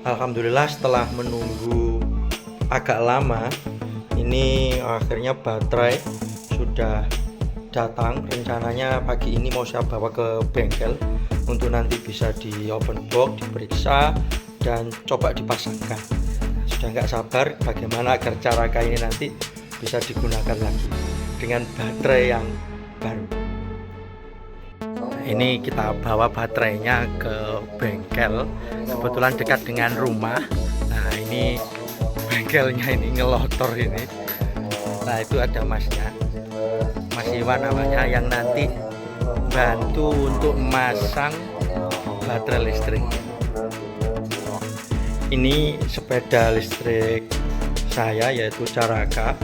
Alhamdulillah setelah menunggu agak lama, ini akhirnya baterai sudah datang. Rencananya pagi ini mau saya bawa ke bengkel untuk nanti bisa di open box, diperiksa dan coba dipasangkan. Sudah nggak sabar bagaimana agar cara kayak ini nanti bisa digunakan lagi dengan baterai yang baru. Ini kita bawa baterainya ke bengkel, kebetulan dekat dengan rumah. Nah ini bengkelnya ini ngelotor ini. Nah itu ada masnya, Mas Iwan namanya, yang nanti bantu untuk masang baterai listrik. Ini sepeda listrik saya, yaitu Caraka,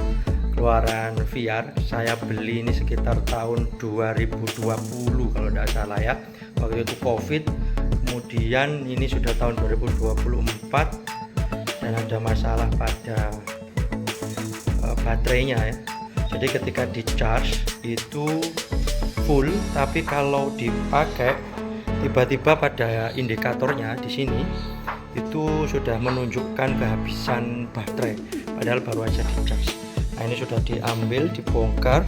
keluaran VR. Saya beli ini sekitar tahun 2020 kalau tidak salah ya, waktu itu COVID. Kemudian ini sudah tahun 2024 dan ada masalah pada baterainya ya. Jadi ketika di charge itu full, tapi kalau dipakai tiba-tiba pada indikatornya di sini itu sudah menunjukkan kehabisan baterai, padahal baru aja di charge. Nah ini sudah diambil, dibongkar,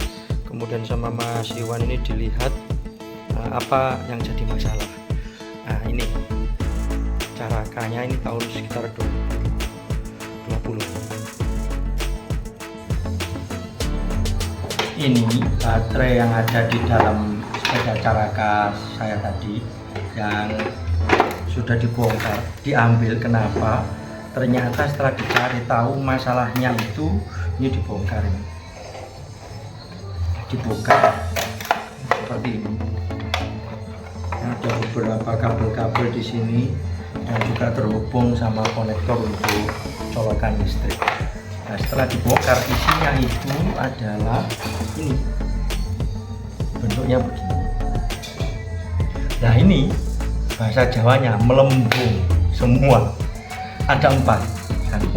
kemudian sama Mas Iwan ini dilihat apa yang jadi masalah. Nah ini Carakanya, ini tahun sekitar 2020. Ini baterai yang ada di dalam sepeda Caraka saya tadi yang sudah dibongkar, diambil. Kenapa? Ternyata setelah dicari tahu masalahnya itu ini dibongkar, ini dibuka seperti ini. Ada beberapa kabel-kabel di sini dan juga terhubung sama konektor untuk colokan listrik. Nah, setelah dibongkar isinya itu adalah ini, bentuknya begini. Nah ini bahasa Jawanya melembung semua. Ada 4, 1,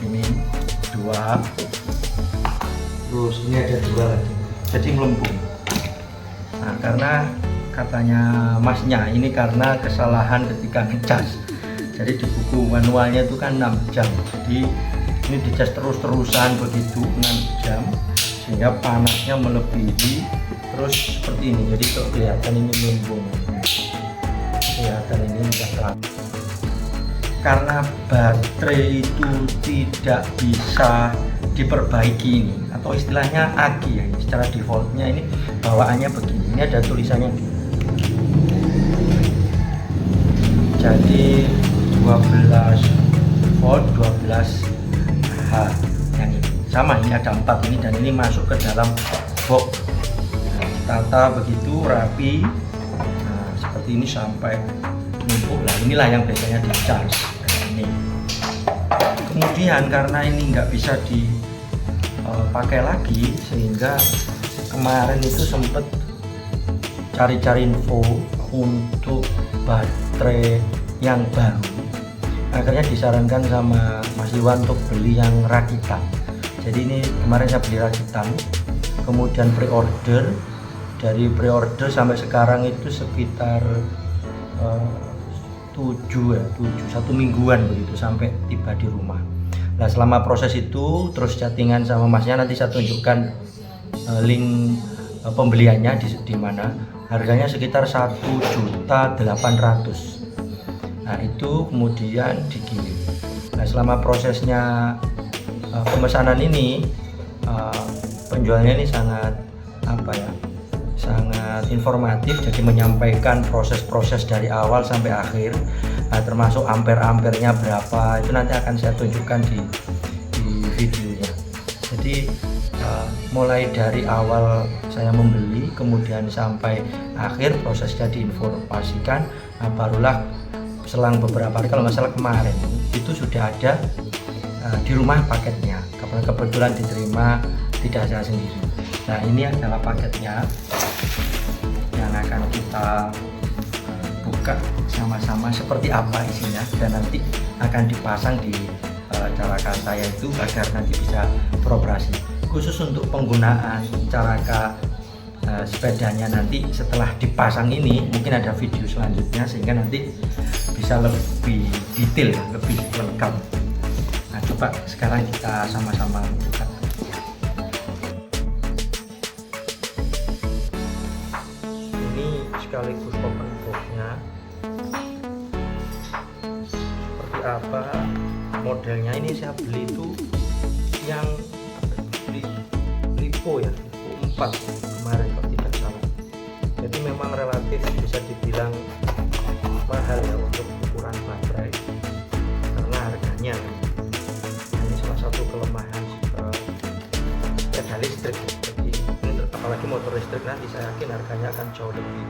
ini 2, terus ini ada 2 lagi, jadi melembung. Nah karena katanya masnya ini karena kesalahan ketika ngecas. Jadi di buku manualnya itu kan 6 jam, jadi ini dicas terus-terusan begitu 6 jam sehingga panasnya melebihi, terus seperti ini. Jadi kok kelihatan ini melembung, kelihatan ini udah terang. Karena baterai itu tidak bisa diperbaiki ini, atau istilahnya AGI ya, secara defaultnya ini bawaannya begini. Ini ada tulisannya, jadi 12 volt 12 H yang ini sama, ini ada 4 ini, dan ini masuk ke dalam box. Nah, ditata begitu rapi, nah, seperti ini sampai numpuk. Nah inilah yang biasanya di charge ini. Kemudian karena ini nggak bisa dipakai lagi, sehingga kemarin itu sempet cari-cari info untuk baterai yang baru. Akhirnya disarankan sama Mas Iwan untuk beli yang rakitan. Jadi ini kemarin saya beli rakitan, kemudian pre-order. Dari pre-order sampai sekarang itu sekitar 1 mingguan begitu sampai tiba di rumah. Nah selama proses itu terus chattingan sama masnya, nanti saya tunjukkan link pembeliannya di mana. Harganya sekitar 1.800.000. Nah itu kemudian dikirim. Nah selama prosesnya pemesanan ini penjualnya ini sangat sangat informatif, jadi menyampaikan proses-proses dari awal sampai akhir. Nah, termasuk ampere-ampernya berapa itu nanti akan saya tunjukkan di videonya. Jadi mulai dari awal saya membeli kemudian sampai akhir prosesnya diinformasikan. Nah, barulah selang beberapa hari, kalau nggak salah kemarin itu sudah ada di rumah paketnya. Kebetulan diterima, tidak saya sendiri. Nah ini adalah paketnya yang akan kita buka sama-sama seperti apa isinya, dan nanti akan dipasang di Caraka saya itu agar nanti bisa beroperasi. Khusus untuk penggunaan Caraka sepedanya nanti setelah dipasang ini mungkin ada video selanjutnya, sehingga nanti bisa lebih detail, lebih lengkap. Nah, coba sekarang kita sama-sama buka. Ini sekaligus open box-nya. Seperti apa modelnya? Ini saya beli itu yang lipo ya, lipo 4 kemarin kalau tidak salah. Jadi memang relatif bisa dibilang mahal ya untuk ukuran baterai karena harganya. Ini salah satu kelemahan sepeda listrik. Jadi ini apalagi motor listrik, nanti saya yakin harganya akan jauh lebih.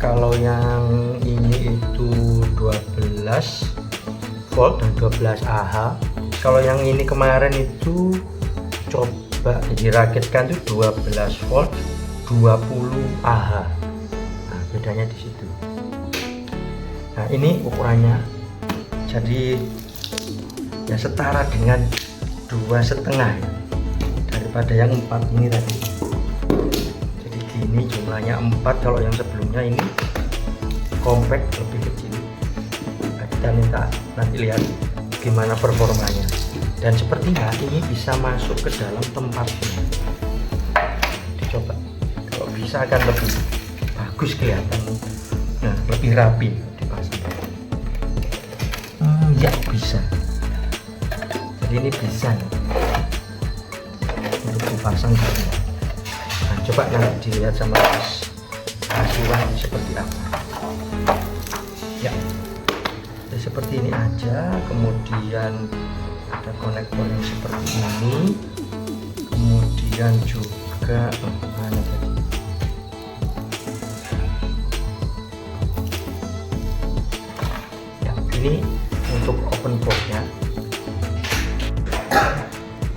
Kalau yang ini itu 12 volt dan 12 Ah. Kalau yang ini kemarin itu coba dirakitkan itu 12 volt 20 Ah. Nah, bedanya di situ. Nah, ini ukurannya jadi ya setara dengan 2,5 daripada yang 4 ini tadi. Ini jumlahnya 4, kalau yang sebelumnya ini compact lebih kecil. Nah, kita minta nanti lihat gimana performanya, dan sepertinya ini bisa masuk ke dalam tempatnya. Dicoba, kalau bisa akan lebih bagus kelihatan, nah lebih rapi dipasang. Ya bisa, jadi ini bisa untuk dipasang gitu. Coba nanti dilihat sama Mas Iwan seperti apa ya. Jadi seperti ini aja, kemudian ada konektor yang seperti ini, kemudian juga mana tadi ya, ini untuk open box ya.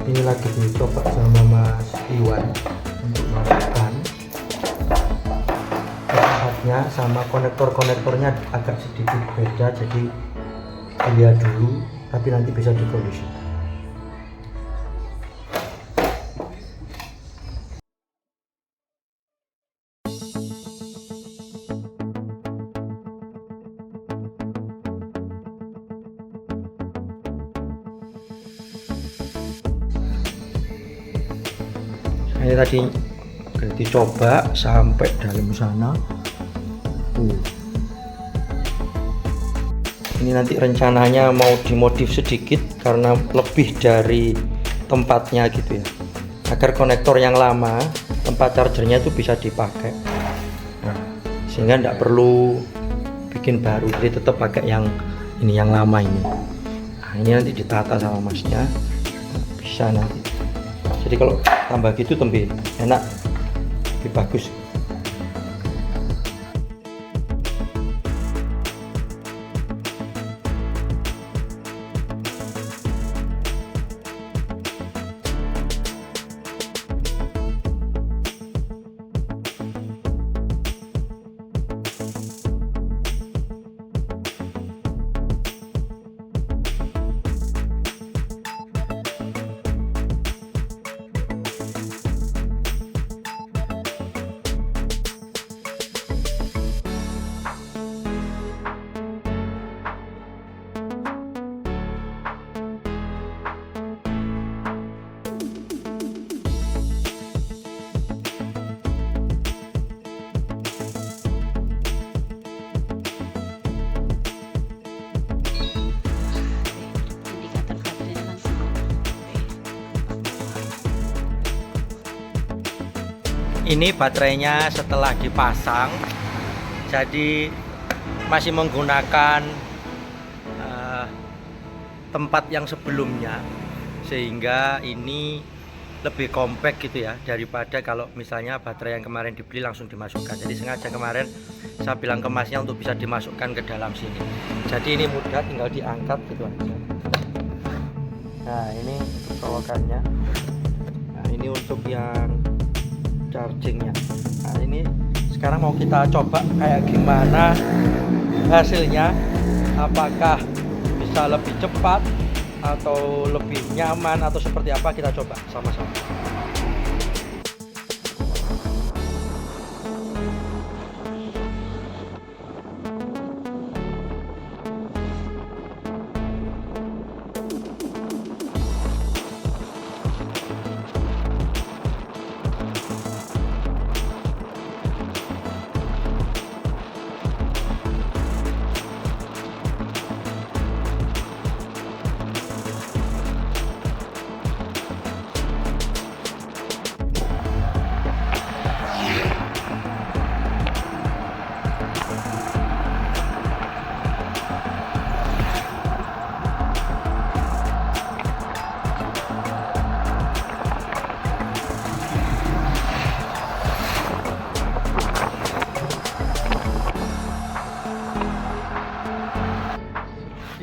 Ini lagi dicoba sama Mas Iwan untuk melakukan tempatnya, sama konektornya agak sedikit beda, jadi lihat dulu tapi nanti bisa dikondisi. Ini tadi dicoba sampai dalam sana. Ini nanti rencananya mau dimodif sedikit karena lebih dari tempatnya gitu ya, agar konektor yang lama tempat chargernya itu bisa dipakai. Nah, sehingga tidak perlu bikin baru, jadi tetap pakai yang ini, yang lama ini. Nah, ini nanti ditata sama masnya, bisa nanti. Jadi kalau tambah gitu lebih enak, lebih bagus. Ini baterainya setelah dipasang, jadi masih menggunakan tempat yang sebelumnya, sehingga ini lebih compact gitu ya, daripada kalau misalnya baterai yang kemarin dibeli langsung dimasukkan. Jadi sengaja kemarin saya bilang ke masnya untuk bisa dimasukkan ke dalam sini. Jadi ini mudah, tinggal diangkat gitu aja. Nah ini colokannya. Nah ini untuk yang chargingnya. Nah ini sekarang mau kita coba kayak gimana hasilnya, apakah bisa lebih cepat atau lebih nyaman atau seperti apa, kita coba sama-sama.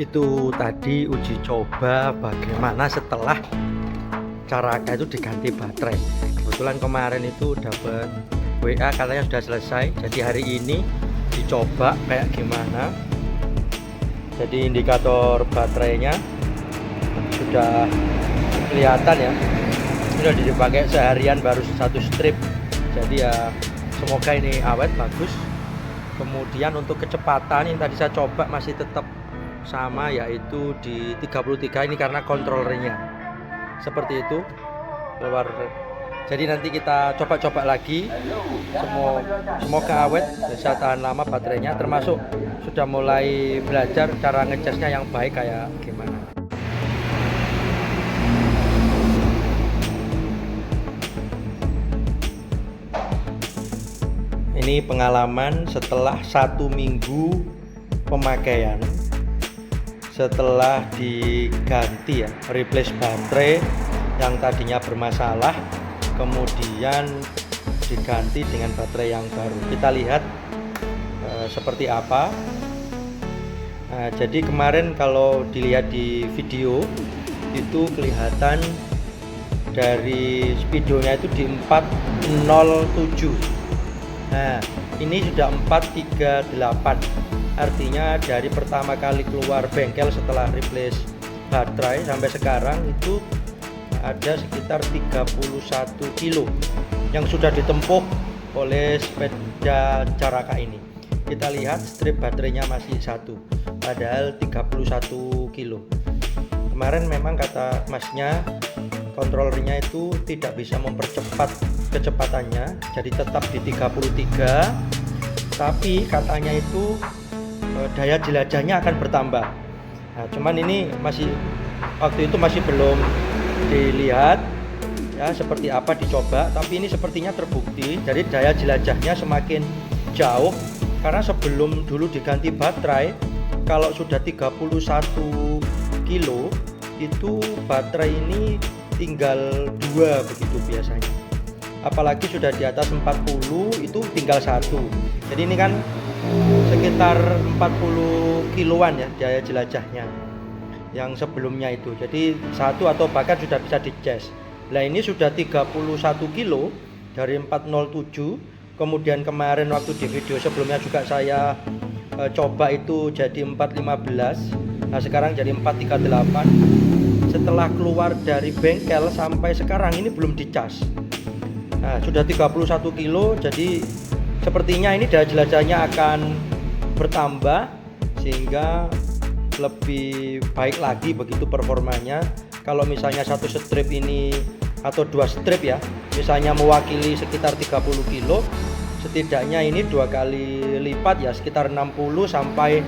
Itu tadi uji coba bagaimana setelah Caraka itu diganti baterai. Kebetulan kemarin itu dapat WA katanya sudah selesai, jadi hari ini dicoba kayak gimana. Jadi indikator baterainya sudah kelihatan ya, sudah dipakai seharian baru satu strip. Jadi ya semoga ini awet bagus. Kemudian untuk kecepatan yang tadi saya coba masih tetap sama, yaitu di 33 ini karena kontrolernya seperti itu keluar. Jadi nanti kita coba-coba lagi, semoga awet, bisa tahan lama baterainya, termasuk sudah mulai belajar cara ngecasnya yang baik kayak gimana. Ini pengalaman setelah 1 minggu pemakaian, setelah diganti ya, replace baterai yang tadinya bermasalah, kemudian diganti dengan baterai yang baru. Kita lihat seperti apa. Nah, jadi kemarin kalau dilihat di video itu kelihatan dari speedonya itu di 407. Nah ini sudah 438. Artinya dari pertama kali keluar bengkel setelah replace baterai sampai sekarang itu ada sekitar 31 kilo yang sudah ditempuh oleh sepeda Caraka ini. Kita lihat strip baterainya masih 1, padahal 31 kilo. Kemarin memang kata masnya kontrolernya itu tidak bisa mempercepat kecepatannya, jadi tetap di 33, tapi katanya itu daya jelajahnya akan bertambah. Nah, cuman ini waktu itu masih belum dilihat ya seperti apa, dicoba, tapi ini sepertinya terbukti. Jadi daya jelajahnya semakin jauh, karena sebelum dulu diganti baterai kalau sudah 31 kilo itu baterai ini tinggal 2 begitu biasanya. Apalagi sudah di atas 40 itu tinggal 1. Jadi ini kan sekitar 40 kiloan ya daya jelajahnya yang sebelumnya itu. Jadi 1 atau bahkan sudah bisa dicas. Nah ini sudah 31 kilo dari 407. Kemudian kemarin waktu di video sebelumnya juga saya coba itu jadi 415. Nah sekarang jadi 438. Setelah keluar dari bengkel sampai sekarang ini belum dicas. Nah sudah 31 kilo, jadi sepertinya ini daya jelajahnya akan bertambah sehingga lebih baik lagi begitu performanya. Kalau misalnya satu strip ini atau 2 strip ya, misalnya mewakili sekitar 30 kilo, setidaknya ini 2 kali lipat ya, sekitar 60 sampai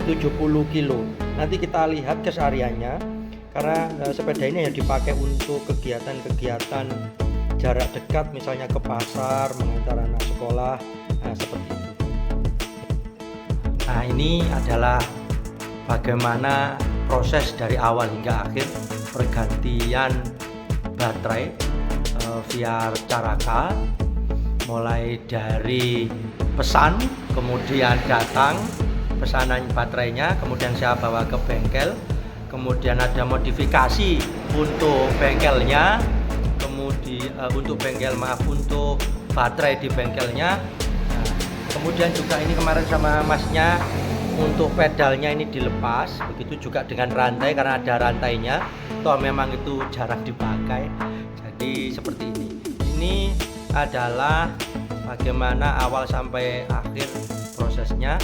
70 kilo. Nanti kita lihat kesehariannya, karena sepeda ini yang dipakai untuk kegiatan-kegiatan jarak dekat, misalnya ke pasar, mengantar anak sekolah, nah seperti itu. Nah ini adalah bagaimana proses dari awal hingga akhir pergantian baterai via Caraka, mulai dari pesan, kemudian datang pesanan baterainya, kemudian saya bawa ke bengkel, kemudian ada modifikasi untuk bengkelnya, kemudian untuk baterai di bengkelnya. Nah, kemudian juga ini kemarin sama masnya untuk pedalnya ini dilepas, begitu juga dengan rantai karena ada rantainya, toh memang itu jarang dipakai. Jadi seperti ini. Ini adalah bagaimana awal sampai akhir prosesnya.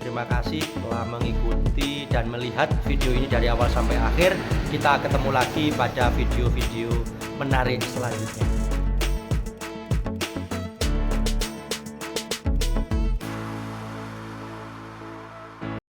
Terima kasih telah mengikuti dan melihat video ini dari awal sampai akhir. Kita ketemu lagi pada video-video menarik selanjutnya.